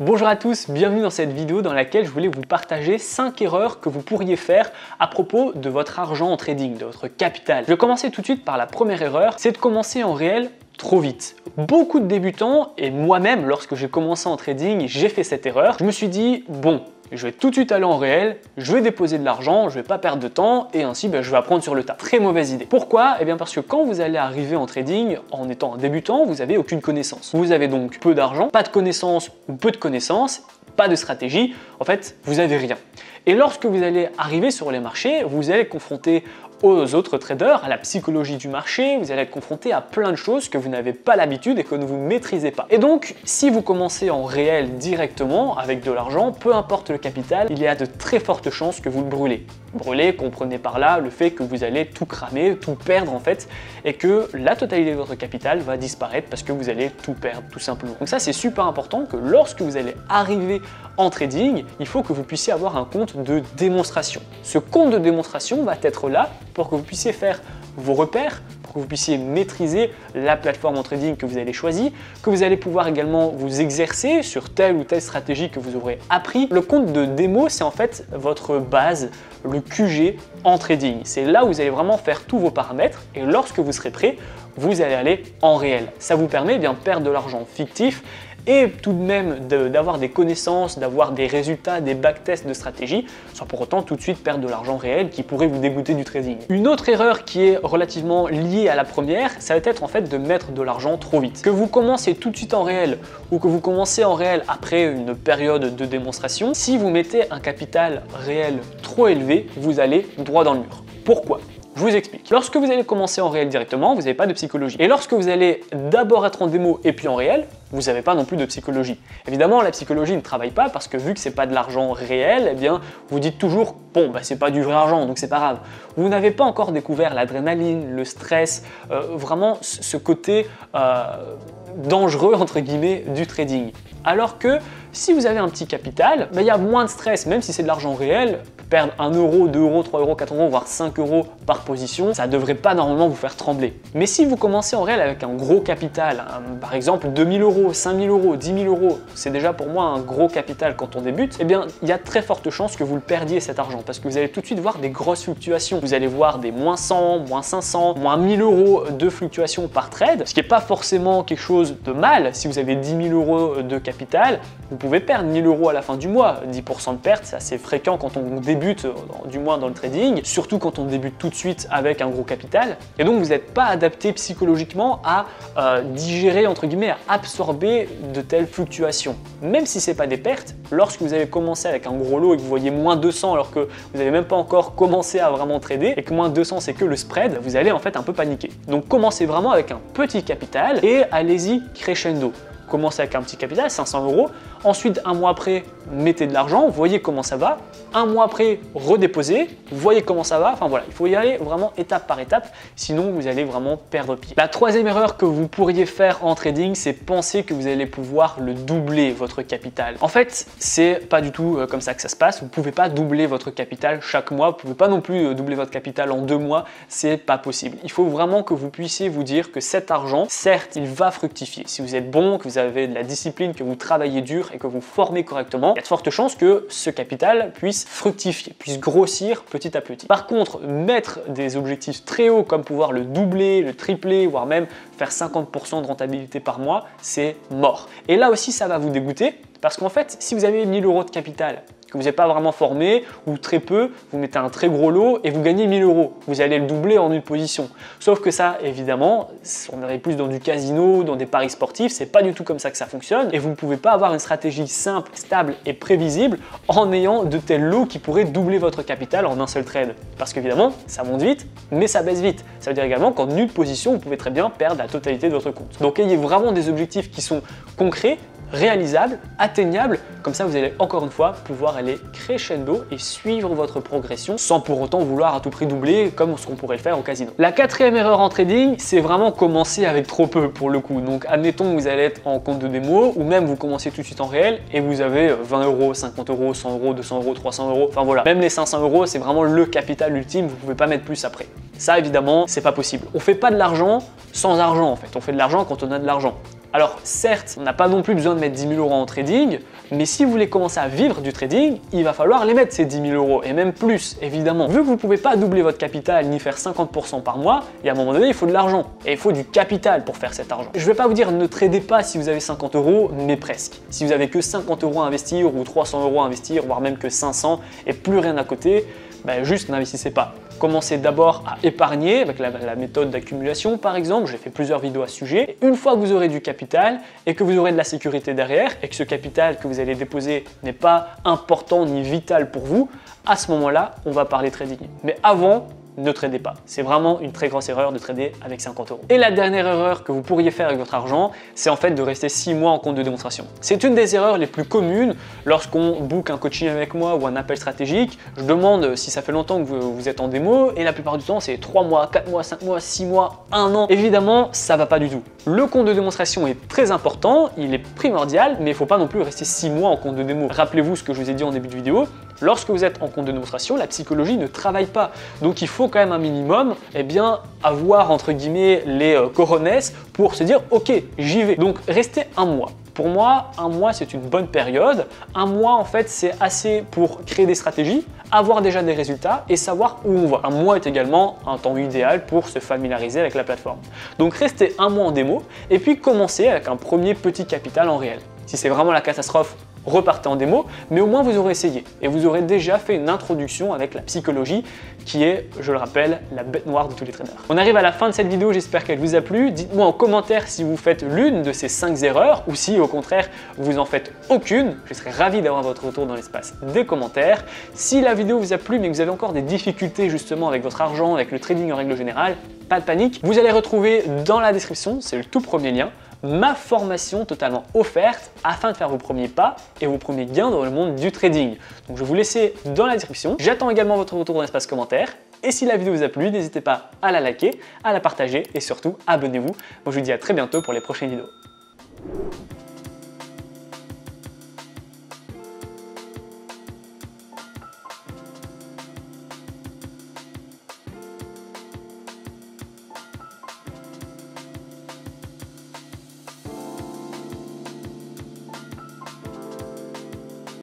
Bonjour à tous, bienvenue dans cette vidéo dans laquelle je voulais vous partager 5 erreurs que vous pourriez faire à propos de votre argent en trading, de votre capital. Je vais commencer tout de suite par la première erreur, c'est de commencer en réel trop vite. Beaucoup de débutants, et moi-même lorsque j'ai commencé en trading, j'ai fait cette erreur. Je me suis dit, bon, je vais tout de suite aller en réel, je vais déposer de l'argent, je vais pas perdre de temps et ainsi je vais apprendre sur le tas. Très mauvaise idée. Pourquoi? Eh bien parce que quand vous allez arriver en trading en étant un débutant, vous n'avez aucune connaissance. Vous avez donc peu d'argent, pas de connaissances ou peu de connaissances, pas de stratégie, en fait vous avez rien. Et lorsque vous allez arriver sur les marchés, vous allez être confronté aux autres traders, à la psychologie du marché, vous allez être confronté à plein de choses que vous n'avez pas l'habitude et que vous ne maîtrisez pas. Et donc, si vous commencez en réel directement avec de l'argent, peu importe le capital, il y a de très fortes chances que vous le brûlez. Brûler, comprenez par là le fait que vous allez tout cramer, tout perdre en fait, et que la totalité de votre capital va disparaître parce que vous allez tout perdre tout simplement. Donc ça c'est super important que lorsque vous allez arriver en trading, il faut que vous puissiez avoir un compte de démonstration. Ce compte de démonstration va être là pour que vous puissiez faire vos repères, pour que vous puissiez maîtriser la plateforme en trading que vous allez choisir, que vous allez pouvoir également vous exercer sur telle ou telle stratégie que vous aurez appris. Le compte de démo, c'est en fait votre base, le QG en trading. C'est là où vous allez vraiment faire tous vos paramètres et lorsque vous serez prêt, vous allez aller en réel. Ça vous permet de perdre de l'argent fictif et tout de même d'avoir des connaissances, d'avoir des résultats, des backtests de stratégie, sans pour autant tout de suite perdre de l'argent réel qui pourrait vous dégoûter du trading. Une autre erreur qui est relativement liée à la première, ça va être en fait de mettre de l'argent trop vite. Que vous commencez tout de suite en réel ou que vous commencez en réel après une période de démonstration, si vous mettez un capital réel trop élevé, vous allez droit dans le mur. Pourquoi ? Je vous explique. Lorsque vous allez commencer en réel directement, vous n'avez pas de psychologie. Et lorsque vous allez d'abord être en démo et puis en réel, vous n'avez pas non plus de psychologie. Évidemment, la psychologie ne travaille pas parce que vu que c'est pas de l'argent réel, eh bien, vous dites toujours, bon, c'est pas du vrai argent, donc c'est pas grave. Vous n'avez pas encore découvert l'adrénaline, le stress, vraiment ce côté dangereux, entre guillemets, du trading. Alors que si vous avez un petit capital, il y a moins de stress, même si c'est de l'argent réel, perdre 1 euro, 2 euros, 3 euros, 4 euros, voire 5 euros par position, ça ne devrait pas normalement vous faire trembler. Mais si vous commencez en réel avec un gros capital, par exemple 2000 euros, 5000 euros, 10 000 euros, c'est déjà pour moi un gros capital quand on débute, eh bien il y a très forte chance que vous le perdiez cet argent parce que vous allez tout de suite voir des grosses fluctuations. Vous allez voir des moins 100, moins 500, moins 1000 euros de fluctuations par trade, ce qui n'est pas forcément quelque chose de mal. Si vous avez 10 000 euros de capital, vous pouvez perdre 1000 euros à la fin du mois. 10% de perte, c'est assez fréquent quand on débute, du moins dans le trading, surtout quand on débute tout de suite avec un gros capital. Et donc vous n'êtes pas adapté psychologiquement à digérer, entre guillemets, à absorber de telles fluctuations. Même si ce n'est pas des pertes, lorsque vous avez commencé avec un gros lot et que vous voyez moins 200 alors que vous n'avez même pas encore commencé à vraiment trader et que moins 200 c'est que le spread, vous allez en fait un peu paniquer. Donc commencez vraiment avec un petit capital et allez-y crescendo. Commencez avec un petit capital, 500 euros. Ensuite, un mois après, mettez de l'argent, voyez comment ça va. Un mois après, redéposez, voyez comment ça va. Enfin voilà, il faut y aller vraiment étape par étape, sinon vous allez vraiment perdre pied. La troisième erreur que vous pourriez faire en trading, c'est penser que vous allez pouvoir le doubler, votre capital. En fait, c'est pas du tout comme ça que ça se passe. Vous ne pouvez pas doubler votre capital chaque mois. Vous ne pouvez pas non plus doubler votre capital en 2 mois. C'est pas possible. Il faut vraiment que vous puissiez vous dire que cet argent, certes, il va fructifier. Si vous êtes bon, que vous avez de la discipline, que vous travaillez dur et que vous formez correctement, il y a de fortes chances que ce capital puisse fructifier, puisse grossir petit à petit. Par contre, mettre des objectifs très hauts comme pouvoir le doubler, le tripler, voire même faire 50% de rentabilité par mois, c'est mort. Et là aussi, ça va vous dégoûter parce qu'en fait, si vous avez 1000 euros de capital, que vous n'êtes pas vraiment formé ou très peu, vous mettez un très gros lot et vous gagnez 1000 euros. Vous allez le doubler en une position. Sauf que ça, évidemment, on est plus dans du casino, dans des paris sportifs, c'est pas du tout comme ça que ça fonctionne et vous ne pouvez pas avoir une stratégie simple, stable et prévisible en ayant de tels lots qui pourraient doubler votre capital en un seul trade. Parce qu'évidemment, ça monte vite, mais ça baisse vite. Ça veut dire également qu'en une position, vous pouvez très bien perdre la totalité de votre compte. Donc ayez vraiment des objectifs qui sont concrets, réalisable, atteignable, comme ça vous allez encore une fois pouvoir aller crescendo et suivre votre progression sans pour autant vouloir à tout prix doubler comme ce qu'on pourrait le faire au casino. La quatrième erreur en trading, c'est vraiment commencer avec trop peu pour le coup. Donc admettons que vous allez être en compte de démo ou même vous commencez tout de suite en réel et vous avez 20 euros, 50 euros, 100 euros, 200 euros, 300 euros, enfin voilà. Même les 500 euros, c'est vraiment le capital ultime, vous ne pouvez pas mettre plus après. Ça évidemment, c'est pas possible. On fait pas de l'argent sans argent en fait, on fait de l'argent quand on a de l'argent. Alors certes, on n'a pas non plus besoin de mettre 10 000 € en trading, mais si vous voulez commencer à vivre du trading, il va falloir les mettre ces 10 000 € et même plus évidemment. Vu que vous ne pouvez pas doubler votre capital ni faire 50% par mois, et à un moment donné il faut de l'argent et il faut du capital pour faire cet argent. Je ne vais pas vous dire ne tradez pas si vous avez 50 €, mais presque. Si vous avez que 50 € à investir ou 300 € à investir, voire même que 500 et plus rien à côté, ben juste n'investissez pas. Commencez d'abord à épargner avec la méthode d'accumulation par exemple, j'ai fait plusieurs vidéos à ce sujet. Et une fois que vous aurez du capital et que vous aurez de la sécurité derrière et que ce capital que vous allez déposer n'est pas important ni vital pour vous, à ce moment-là, on va parler trading. Mais avant, ne tradez pas. C'est vraiment une très grosse erreur de trader avec 50 €. Et la dernière erreur que vous pourriez faire avec votre argent, c'est en fait de rester 6 mois en compte de démonstration. C'est une des erreurs les plus communes lorsqu'on book un coaching avec moi ou un appel stratégique. Je demande si ça fait longtemps que vous êtes en démo et la plupart du temps c'est 3 mois, 4 mois, 5 mois, 6 mois, 1 an. Évidemment, ça va pas du tout. Le compte de démonstration est très important, il est primordial, mais il ne faut pas non plus rester 6 mois en compte de démo. Rappelez-vous ce que je vous ai dit en début de vidéo, lorsque vous êtes en compte de démonstration, la psychologie ne travaille pas. Donc il faut quand même un minimum avoir entre guillemets les cojones pour se dire ok, j'y vais. Donc restez 1 mois. Pour moi, 1 mois c'est une bonne période. 1 mois en fait c'est assez pour créer des stratégies, avoir déjà des résultats et savoir où on va. 1 mois est également un temps idéal pour se familiariser avec la plateforme. Donc restez 1 mois en démo et puis commencez avec un premier petit capital en réel. Si c'est vraiment la catastrophe, repartez en démo, mais au moins vous aurez essayé et vous aurez déjà fait une introduction avec la psychologie qui est, je le rappelle, la bête noire de tous les traders. On arrive à la fin de cette vidéo, j'espère qu'elle vous a plu. Dites-moi en commentaire si vous faites l'une de ces 5 erreurs ou si au contraire vous en faites aucune. Je serais ravi d'avoir votre retour dans l'espace des commentaires. Si la vidéo vous a plu mais que vous avez encore des difficultés justement avec votre argent, avec le trading en règle générale, pas de panique. Vous allez retrouver dans la description, c'est le tout premier lien, ma formation totalement offerte afin de faire vos premiers pas et vos premiers gains dans le monde du trading. Donc je vais vous laisser dans la description. J'attends également votre retour dans l'espace commentaire. Et si la vidéo vous a plu, n'hésitez pas à la liker, à la partager et surtout abonnez-vous. Moi je vous dis à très bientôt pour les prochaines vidéos.